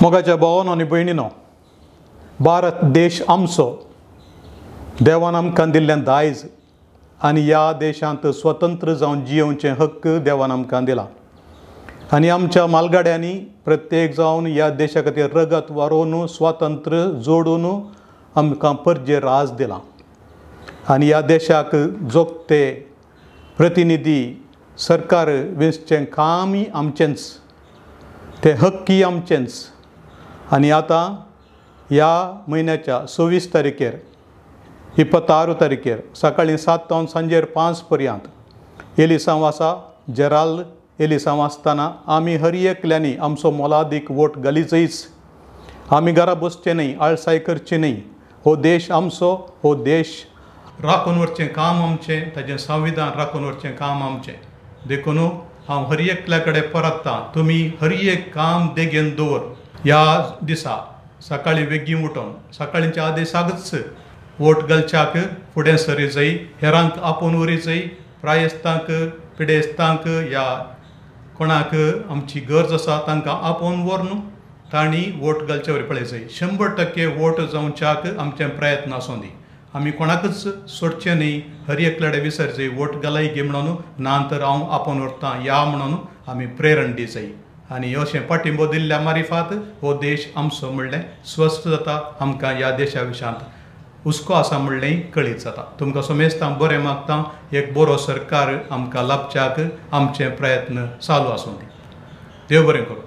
मोगाच्या भावांनो आनी भयणींनो, भारत देश आमचो देवान आमकां दिल्लें दायज आनी ह्या देशांत स्वतंत्र जावन जियोवचे हक्क देवान आमकां दिला आनी आमच्या मालगाड्यांनी प्रत्येक जावन ह्या देशा खातीर रगत वारोवन स्वातंत्र्य जोडून आमकां परजे राज दिला आनी ह्या देशाक जोगते प्रतिनिधी सरकार वेंचचें कामय आमचेंच, ते हक्की आमचेंच। आनी आतां ह्या म्हयन्याच्या 26 तारखेर 26 तारखेर सकाळीं 7 तावन सांजेर 5 पर्यंत एलिसांव आसा, जेराल्ड एलिसांव आसतना आमी हर एकल्यांनी आमचो मोलादीक वोट घालीचीच। आमी घरा बसचें न्ही, आळसाय करची न्ही। हो देश आमचो, हो देश राखून व्हरचें काम आमचें, ताजें संविधान राखून व्हरचें काम आमचें। देखून हांव हर एकल्या कडेन परततां, तुमी हर एक काम देगेन दवर। ह्या दिसा सकाळीं बेगीन उठोन सकाळींच्या आदेसाकच वोट घालच्याक फुडें सरी जाय। हेरांक आपोवन उरी जाय। प्रायस्तांक, पिडेस्तांक या कोणाक आमची गरज आसा तांकां आपोवन व्हरून तांणी वोट घालचे वरी पळय जाय। 100% वोट जावच्याक आमचे प्रयत्न आसूं दी। आमी कोणाकच सोडचें न्ही, हर एकल्याडे विसरचें वोट घालाय गे म्हणून, नांतर हांव आपोवन व्हरतां या म्हणून आमी प्रेरण दी जाय। आनी अशें पाठिंबो दिल्ल्या मारिफात हो देश आमचो म्हणलें स्वस्थ जाता, आमकां ह्या देशा विशांत हुस्को आसा म्हणलेंय कळीत जाता। तुमकां समेस्तां बरें मागतां। एक बरो सरकार आमकां लाभच्याक आमचे प्रयत्न चालू आसूं दी। देव बरें करूं।